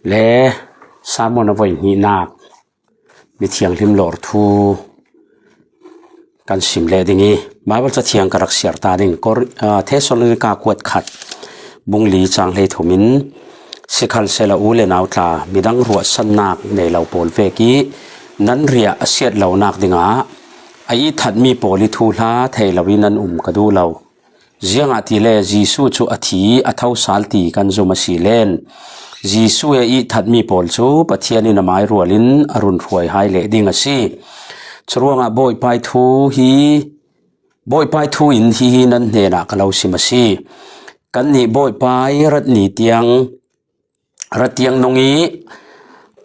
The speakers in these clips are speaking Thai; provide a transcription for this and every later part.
และสามวันวันนี้นักมีเทียงลิมหลอดทูกันสิมเลดิงี้มาว่าจะเทียงกระรักเสียตาดิ่งก็เทสโลนิกากวดขัดบุงลีจางเลยถุมินสิขันเซลอูเลนาวตามีดังรัวสันนักในเหล่าโพลเวกี้นั้นเรียเสียดเหล่านักดิ่งไอ้ทัดมีโพลิทูลาเทลวินันกระดูเหล่าเจียงอาทิเลจีสูจูอาทิอาเท่าสาลตีกันจุมาสีเลนจีสูเอทัดมีโพลจูปะเทียนินามายรัวลินอรุณรวยไฮเลดิ่งสิชรวงบอยไปทูฮีบอยไปทูอินฮีนั้นเนนักเราสิมาสีกันนี่บอยไปรัดนี่เตียงรัดเตียงนงี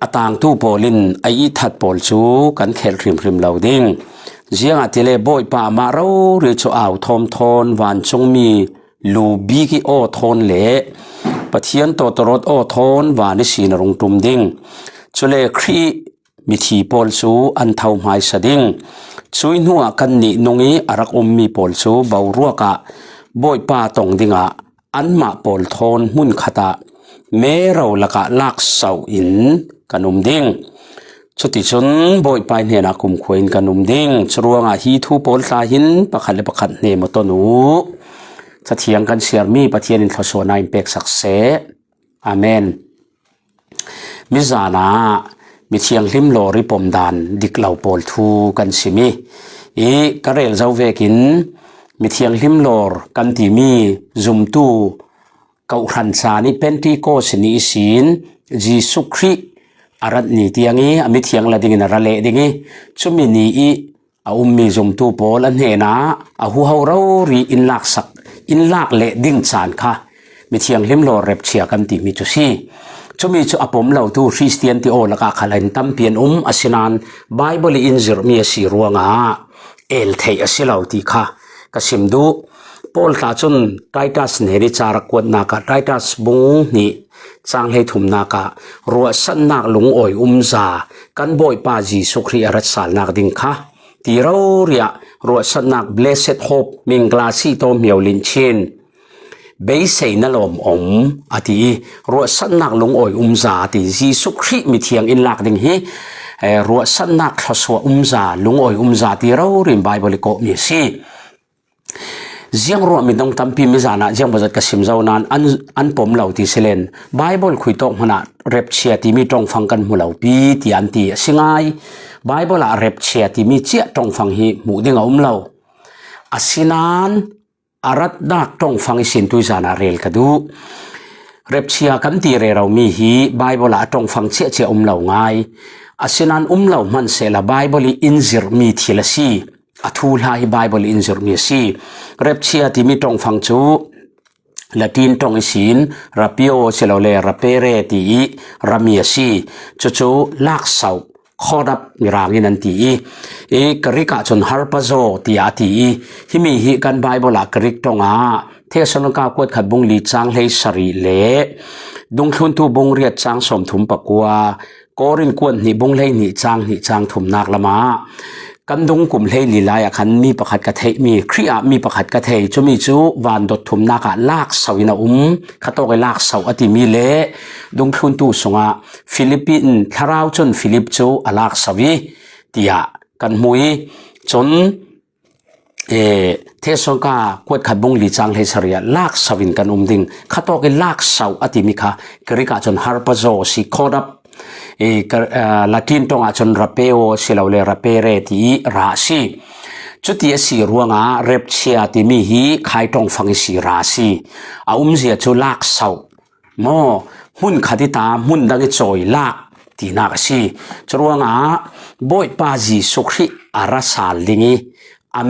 อตางตู้โพลินไอทัดโพลจูกันเขลริมเราดิ่งเจียงอาทิเลบอยป่ามาเราหรือจะเอาทอมทอนวันจงมีลูบีกิโอทอนเละปะเทียนตัวตรดโอทอนวานิสีนรงตุมดิ่งจุเลครีมิธีโพลจูอันเท่าไม้สดิ่งช่วยนัวกันนี่นงีอารักมีโพลจูเบารัวกะบอยป่าตรงดิ่งอันมาโพลทอนมุนขตาเมื่อเราละกะลักเสาอินกันดิ่งชุดที่ชนบอยไปเนี่ยนะคุมควนกันดิ่งชรวงฮีทูโพลตาหินประคันและประคันเนมตนูจะเทียงกันเสียมีปะเทียนินทศนายเป็กสักเสอาเมนมิจานามีเทียงลิมโลริปมดานดิกเหล่าโพลทูกันสิมีกระเรลเจ้าเวกินมีเทียงลิมโลกันที่มีจุมตูเกาหันซานิเป็นที่โกสนิสินจีสุครีอารัตนีเตียงนี้มีเทียงละดิ่งนรเลดิ่งชุมินีมีจุมตูโพลอันเฮนะหูเฮาเรารีอินลักสักอินลักเละดิ่งจานค่ะมีเทียงลิมโลเร็บเชียกันที่มีจุซีชุมีจุอปมเหล่าทูคริสเตียนที่โอละกะขลันตั้มเพียนอสินานไบเบิลอินจิรมีสีรัวงาเอลเทยอสิเหล่าที่ค่ะกสิมดูโพลตาจุนไททัสเนริจารักวดนักไททัสบุงนี่จางให้ถุมนักรัวสันนักหลงอ่อยซากันบ่อยป้าจีสุครีอรัสสาลนักดิ่งค่ะที่เราเรียรัวสันนัก blessed hope มิงกลาซีโตเมียวลินเชนเบยเซนลมอติรัวสันนักหลงอ่อยซาที่จีสุครีมีเทียงอินลักดิ่งฮีรัวสันนักทศวซาหลงอ่อยซาที่เราเรียนไบเบิลโกมีสีเจียงรัวมีต้องทำพิมพ์จานะเจียงบัจกสิมเจ้านั้นอันปมเหล่าที่เซเลนไบเบิลคุยตกมันเร็บเชียที่มีตรงฟังกันหมู่เหล่าปีที่อันที่สิงไงไบเบิลเร็บเชียที่มีเจียตรงฟังฮีหมู่ดิ่งเหล่าอาศินันอารัตนักตรงฟังสินตุจานะเรลกดูเร็บเชียกันที่เรามีฮีไบเบิลตรงฟังเชียเหล่าไงอาศินันเหล่ามันเสละไบเบิลอินจิรมีทีละซีอทูลาฮิไบเบิลอินจิรมีซีเร็บเชียที่มีตรงฟังจูละตินตรงสินรับพิโอเชลเลรับเปเรตีรามีซีจูลักเสาขอรับมิรางินันตีกริกาจนฮาร์ปโซตีอาตีฮิมีฮิกันไบเบิลกริกตรงเทศนกากวดขัดบุงลีจางเลสรีเลดุงทุนตูบุงเรียดจางสมถุมปะกัวกอรินกวนนี่บุงเลนี่จางถุมนักละมากันดงกลุ่มเฮลีลายขันมีประคัดกระเทยมีครีอามีประคัดกระเทยจะมีจูวันดดทุมนักลากเสาอินาข้าตัวลากเสาอติมีเละดงทุนตูสงะฟิลิปปินส์ทาราวจนฟิลิปจูลากเสวีตียกันมวยจนเทศกากวดขัดบงลีจางเลสเรียลากเสวินกันดิ่งข้าตัวลากเสาอติมิค่ะกริกาจนฮาร์ปโซสิโคดับลาตินตรงอาจนรับเปโอสิลาเลรับเปเรตีราศีจุดที่สีรัวงาเร็บเชียที่มีฮีใครตรงฟังสีราศีเสียจุลักเสาโมหุ่นขัดตาหุ่นดังจอยลักที่นักสีจุรัวงาบ่อยป้าจีสุขรีอาราสาลดิงี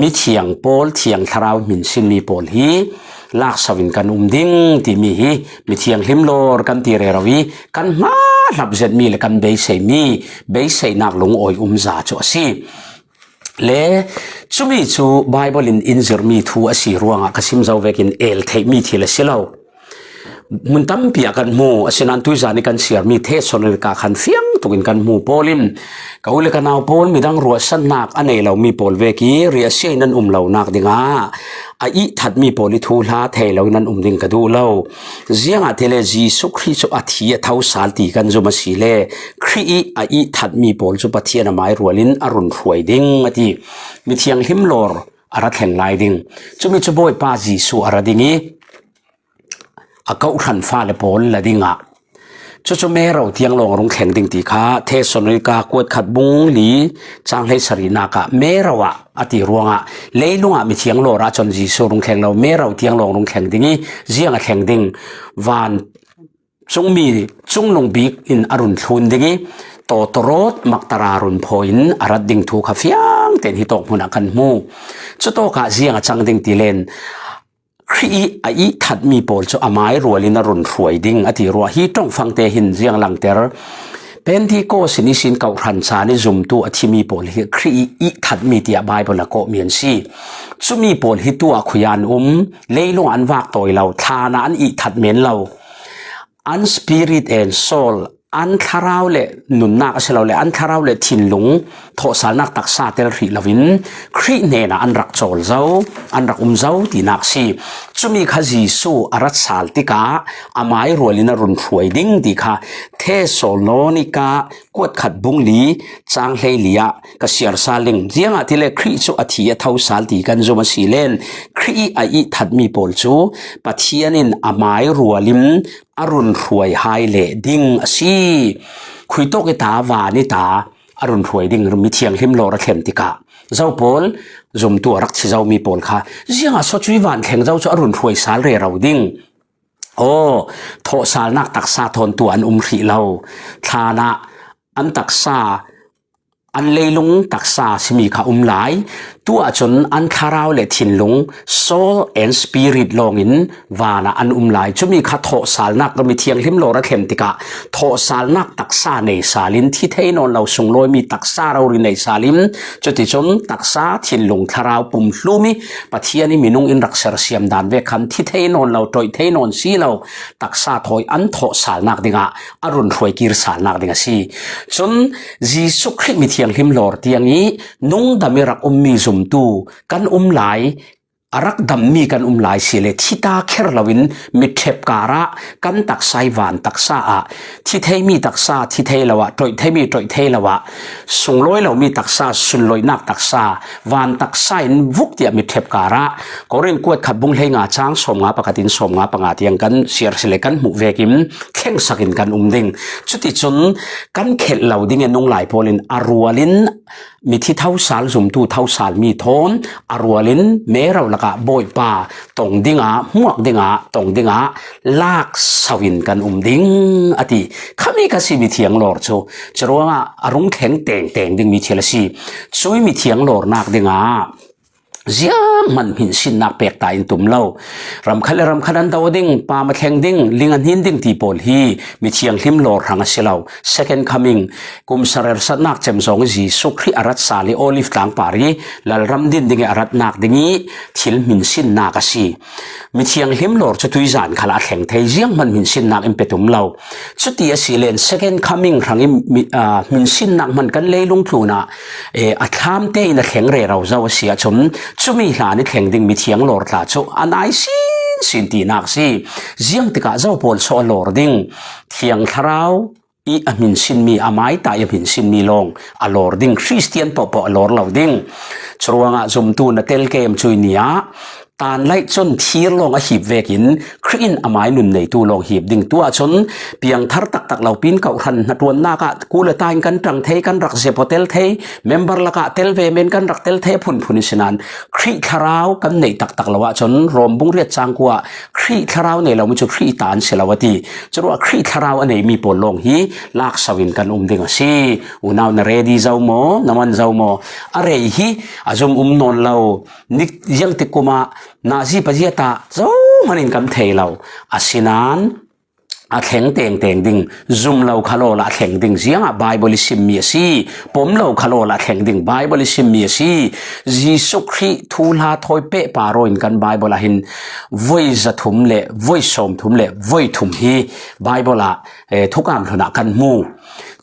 มิเทียงโพลเทียงทาราวมินสินมีโพลฮีลักสวินกันดิ่งที่มีฮีมิเทียงลิมโลร์กันที่เรราวีกันมาลับเจ็ดมีและกันเบยเซนักหลงอ่อยซาจูสีเล่ชุมีจูไบเบิลอินจิรมีทูอสีรัวงกสิมเจ้าเวกินเอลเทมีทีละสิลาว มุนตั้มเปียกันมูอาศัยนันตุยจานิกันเสียมีเทศสนกาขันเฟียงตุกินกันมูโพลิมเขาเลยกันเอาโพลมีดังรัวสันนักอันนี้เรามีโพลเวกีเรียเสียนันเรานักดิ่งไอ้ทัดมีโพลิทูลาเทเรานันดิ่งกระดูเราเสียงอัตเลจีสุคริสุอัฐิเท้าสาลตีกันจุมาสีเลครีไอ้ทัดมีโพลจุปะเทียนไม้รัวลินอรุณรวยดิ่งอดีมีเทียงหิมลอร์อารักแห่งลายดิ่งจุมีจุบอยป้าจีสุอารัดิ่งอาเขาขันฟ้าเลโพลละดิ่งจุเมเราเทียงลงรงแข่งดิ่งตีขาเทศสนิกากวดขัดบุงหลีจางให้สรีนากะเมเราอติรวงเลยลุงมีเทียงโลราจนจีสุรงแข่งเราเมเราเทียงลงรงแข่งดิ่งเจียงแข่งดิ่งวานจงมีจงลงบิกอินอรุณทุนดิ่งโตตรดมักตรารุนพอินอารัดดิ่งถูกขับยังเต็นหิตกมุนักันมูจุโตกะเจียงจังดิ่งตีเลนครีไอทัดมีโพลจะอามายรัวลินรุนรวยดิ่งอธิรัวฮีต้องฟังเตหินเสียงหลังเตอร์เป็นที่โกสินิสินเก่าขันชาในจุมตัวอธิมีโพลครีอีทัดมีเตียบายบนละโกเมียนซีจุมีโพลฮิตัวขุยานเลยลงอันวากตัวเราทานาอันอีทัดเมนเราอันสปิริตแอนด์โซลอันคาราวเลนุนนักเสลาเลอันคาราวเลทินลุงโทสานักตักษาเตลรีลวินครีเนนะอันรักโจลเจ้าอันรักเจ้าตีนักซีจุมีขจีสูอารัตสาลติกาอามายรัวลินารุนรวยดิ่งดีค่ะเทโซโลนิกากวดขัดบุงลีจางเฮลียกเสียร์ซาลิงเจียงอาทิเลครีจูอาทิยเท่าสาลตีกันจูมาสีเลนครีไอทัดมีโพลจูปัทยานินอามายรัวลิมอรุณรวยไฮเลดิ่งซีคุยโตกิตาวานิตาอรุณรวยดิ่งรมีเทียงหิมโลระเข็มติกาเจ้าโพลจมตัวรักที่เจ้ามีโพลค่ะเจียงอาสจุยวันแข่งเจ้าจะอรุณรวยสาลเรเราดิ่งโอ้โทสาลนักตักษาทนตัวอันรีเราฐานะอันตักษาอันเลยลุงตักษาสมีขาหลายตัวจนอันคาราวเลทินลุง soul and spirit ลงอินวานะอันหลายจะมีขาโทสาลนักเรามีเทียงหิมโลระเข็มติกะโทสาลนักตักษาในสาลินที่เทนอนเราส่งลอยมีตักษาเราในสาลิมจะติจนตักษาทินลุงคาราวปุ่มลูมิปะเทียนี่มีนุงอินรักเสรเสียมดานเวคันที่เทนอนเราโดยเทนอนซีเราตักษาถอยอันโทสาลนักดิงะอรุณรวยกิรสาลนักดิงะซีจนจีสุคริมีเทียงหิมโลร์เทียงนี้นุงดามิรักมีจุมตูกันหลายอารักดำมีกันหลายสิเลที่ตาเครลวินมิเทปการะกันตักไซวานตักษาที่เทมีตักษาที่เทละวะโดยเทมีโดยเทละวะส่งลอยเรามีตักษาสุนลอยนักตักษาวานตักษาอินวุกเดียมิเทปการะก็เรียนกวดขัดบุงเลยงาช้างสมงาปกติสมงาปงาเตียงกันเสียร์สิเลกันหมู่เวกิมเข่งสักินกันดิ่งจุดที่จนกันเข็ดเหล่าดิ่งนงหลายโพลินอารัวลินมีที่เท่าสาลจุมตูเท่าสาลมีทนอารัวลินเมเราละกะบอยป่าตรงดิ่งหมวกดิ่งตรงดิ่งลากสวินกันดิ่งอติข้ามีกสิมีเทียงหลอดโจจะรู้ว่าอารมณ์แข็งแต่งดิ่งมีเทลซีช่วยมีเทียงหลอดนักดิ่งเสียมันหินสินนักเปกตายตุ่มเล่ารำคันดาวดิ่งปามาแข่งดิ่งลิงอันหินดิ่งตีโพลฮีมีเทียงหิมโลร์หังเสลา second coming กุมสระสัตนักเจมสองจีสุครีอารัตสาลีโอลิฟต่างปารีลลรำดินดิ่งอารัตนักดิ่งทิลหินสินนักสีมีเทียงหิมโลร์จะตุยจานขลาแข่งเทเสียงมันหินสินนักอิมเปตุ่มเล่าสุดที่สิเลน second coming หังหินสินนักมันกันเลยลงทุนอัตามเตยนักแข่งเรเราจะว่าเสียชมจุมีหลานแข่งดิ่งมีเทียงหลอดลาจุอันไอสินตีนักสิเจียงติกาเจ้าโพลโซหลอดดิ่งเทียงทราวอีอามินสินมีอาไม้ตายอามินสินมีลงอลอร์ดิ่งคริสเตียนปอปอลอร์เหล่าดิ่งชรวงจุมตูนเตลเกมจุยเนียตานไล่จนทีลงหีบเวกินครีนอามายนุนในตูลงหีบดิ่งตัวจนเพียงทัรตักเหล่าปีนเก่าทันนัดวนนากะกูเลตายกันจังเทกันรักเสียพอเตลเทเมมเบอร์ละกะเตลเวเมนกันรักเตลเทพุนสินันครีคาราวกันในตักละวะจนรวมบุงเรียดจางกัวครีคาราวในเราไม่จะครีตานเสลาวตีจะรู้ว่าครีคาราวอันไหนมีปนลงฮีลากสวินกันดิ่งสิอุณาวนเรดีเจ้าโมน้ำมันเจ้าโมอะไรฮีอาจจะนอนเรานิยังติกุมานาซีปะเจตาเจ้ามันอินกันเทเราอาศินัน a thleng teng teng ding zum lo khalo la thleng ding zianga bible sim mi si pom lo khalo la thleng ding bible sim mi si jisu khri thula thoi pe paroin kan bible hin voi za thum le voi som thum le voi thum hi bible la thukam thuna kan mu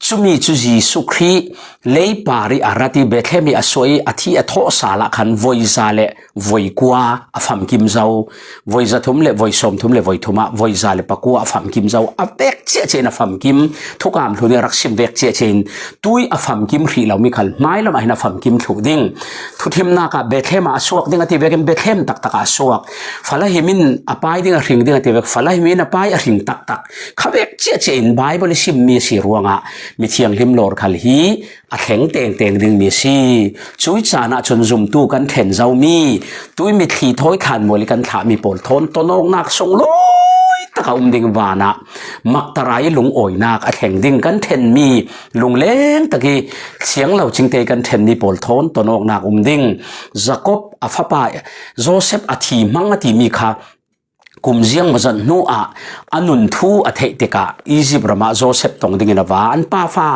chumi chu jisu khri lei pari arati bethlemi asoi athi atho sala khan voi za le voi kwa afam kim zau voi za thum le voi som thum le voi thuma voi za le pakua afam kim zau avek che chen afam kim thukam thune raksim vek che chen tui afam kim hri lo mi khal mai lam ahina afam kim thu ding thuthim na ka bethlem aswak ding ati vekem bethlem tak tak aswak fala himin apai ding a hring ding ati vek fala himin apai a hring tak tak khavek che chen bible sim mi si ruanga mi thiang lim lor khal hi a thleng teng teng ding mi si chui chana chun zum tu kan then zau mi tui mi thi thoi khan moli kan tha mi pol thon tonok nak song loi taka ding wana maktarai lung oi nak a thleng ding kan then mi lung leng taki siang lo chingte kan then ni pol thon tonok nak ding jacob afapa joseph athi mang ati mi kha kumziang mazan nu a anun thu a thei teka egypt rama joseph tong ding ina wa an pa fa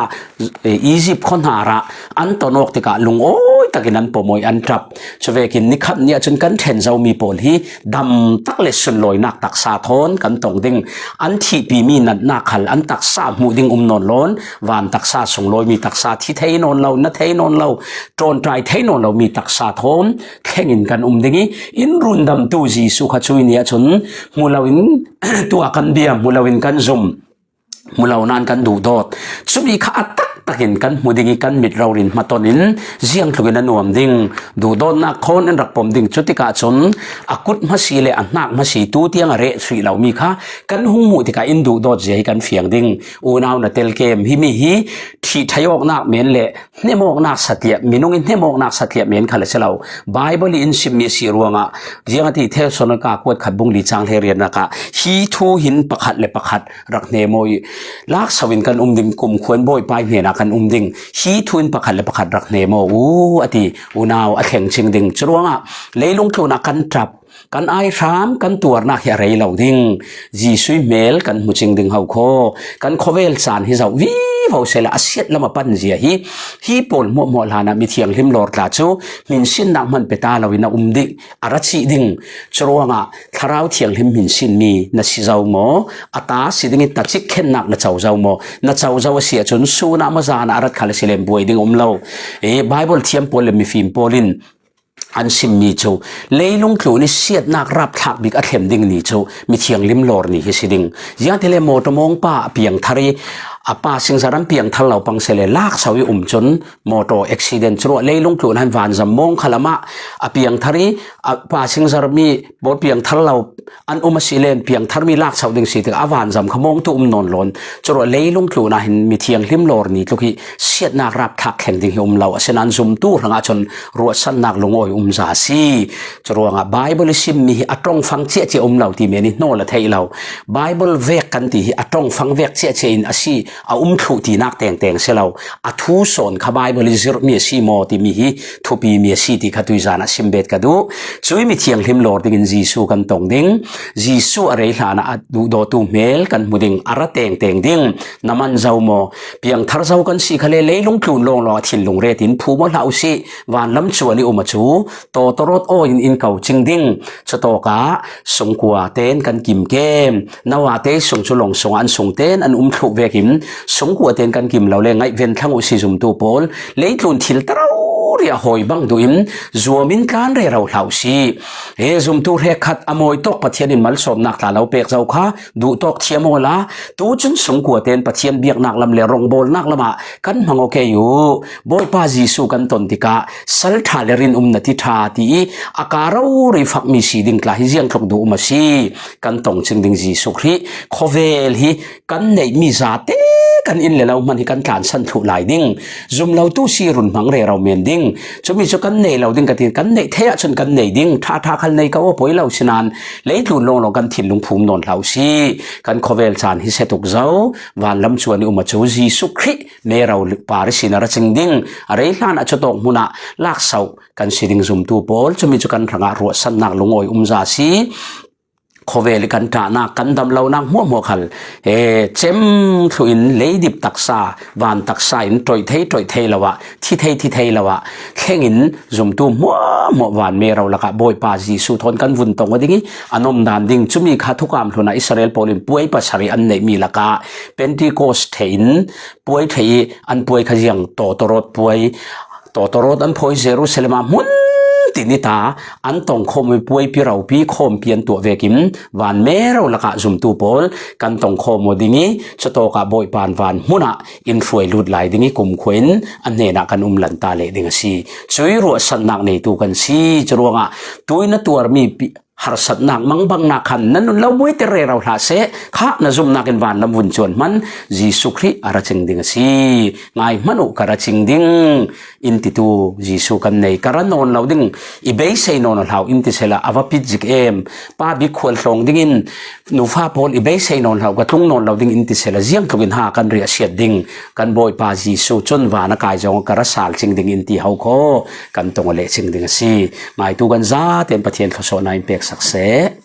egypt khonara an tonok teka lung oi takin an pomoi an trap chovekin ni khap nia chun kan then zau mi pol hi dam tak le sun loi nak tak sa thon kan tong ding an thi pi mi nat na khal an tak sa mu ding non lon wan tak sa sung loi mi tak sa thi thei non lo na thei non lo tron trai thei non lo mi tak sa thon thengin kan dingi in run dam tu ji su kha chui nia chun mulawin tu akan bia mulawin kan zum mulaw nan kan du dot chumi kha atak takin kan mudingi kan mit rawrin matonin ziang thlugin anuam ding du dot na khon an rakpom ding chutika chon akut masile anak masi tu tiang are sri law mi kha kan hungmu tika in du dot je kan fiang ding unaw na tel kem hi mi hi thi thayok nak men le hnemok nak satya minungin hnemok nak satya men khala chelaw bible in sim mi si ruanga jiang ati the sonaka kwat khatbung li chang the rian naka hi thu hin pakhat le pakhat rakne moi lak sawin kan ding kum khuen boy pai hne na kan ding hi thuin pakhat le pakhat rakne mo ati unaw a thleng ching ding churuanga leilung thuna kan trap kan ai ram kan tur na hi rei lo ding ji sui mel kan muching ding hau kho kan khovel chan hi zau vi ho sela asiat lama pan zia hi pol mo lana mi thiang hlim lor tla chu min sin nak man peta lawina dik arachi ding churuanga tharau thiang hlim min sin mi na si zau mo ata siding ta chik khen nak na chau zau mo na chau zau sia chun su na ma zana arat khal silem buai ding lo bible thiam pol mi fim polin an sim mi chu leilung tlu ni siat nak rap thak bik a thlem ding ni chu mi thiang lim lor ni hi siding yang tele motomong pa piang thari apa singsaram piang thalau pang sele lak sawi chon moto accident chro leilung tlu han van zam mong khalama apiang thari apa singsar mi bo piang thalau an silen piang tharmi lak sauding si te awan zam khamong tu non lon chro leilung tlu na hin mi thiang lim lor ni tluki siat nak rap thak khen ding lo asenan zum tu ranga chon ro san nak lungoi za si chro nga bible sim mi atong phang che che lo ti me ni no la thei lo bible vek kan ti atong phang vek che che in asi a thu ti nak teng teng selo a thu son kha bible zir mi si mo ti mi hi thu pi mi si ti kha tui zana simbet ka du chui mi thiang hlim lor ding in jisu kan tong ding jisu are hlana du do tu mel kan muding ara teng teng ding naman zau mo piang thar zau kan si khale leilung tlun long lo thin lung re tin phu mo lau si wan lam chuani chu to torot o in kau ching ding chato ka sungkwa ten kan kim kem nawa te sung chulong sung an sung ten an thu vekim sungkwa ten kan kim lo le ngai ven thang u si zum tu pol leitlun thil tarau ria hoi bang duim zuamin kan re rau hlau si zum tu re khat amoi tok pathian in mal som nak ta lo pek zau kha du tok thiamola tu chun sungkwa ten pathian biak nak lam le rong bol nak lama kan mango ke yu boy pa jisu kan ton tika sal tha le rin na ti tha ti akarau ri phak mi si ding tla hi jiang thok du ma si kan tong ching ding jisu khri khovel hi kan nei mi za te kan in le lau man hi kan tlan san thu lai ding zum lau tu si run mang re rau men ding chumi chu kan nei lau ding ka tin kan nei thea chun kan nei ding tha khal nei ka o poi lau sinan leitlun long lo kan thin lung phum non lau si kan khovel chan hi setuk zau wan lam chuani chu jisu khri me rau par sinara ching ding are hlan a chotok muna lak sau kan siding zum tu pol chumi chu kan ranga ro san nak lungoi za si khove kan ta na kan dam lo nang mo khal chem thuin leidip taksa van taksa in troi thei lawa thi thei lawa khengin zum tu mo van me ro laka boy pa jisu thon kan vun tong adingi anom dan ding chumi kha thukam thuna Israel polim puai pa sari an nei mi laka Pentecost thein puai thei an puai khajiang totorot puai totorot an phoi Jerusalem mun tinita an tong khom puai pi rau pi khom pian tu vekim van mero laka zum tu pol kan tong khom modingi choto ka boy pan van huna in fuai lut lai dingi kum khuin an ne na kan lan ta le ding si chui ro san nak nei tu kan si chruanga tuina tuar mi har sat nak mang bang na khan nan lo boi te re rau hla se kha na zum nakin van lam vun chon man Jisu Christ ara ching ding si ngai manu kara ching ding inti tu Jisu kan nei kara non lo ding i be sei non hlau inti sela awa pijik em pa bi khol thong ding in nu fa pol i be sei non hlau ka tung non lo ding inti sela jiang thugin ha kan ria siat ding kan boy pa Jisu chon wa na kai jong kara sal ching ding inti hau kho kan tong le ching ding si ngai tu kan za tem pathian thso na impact success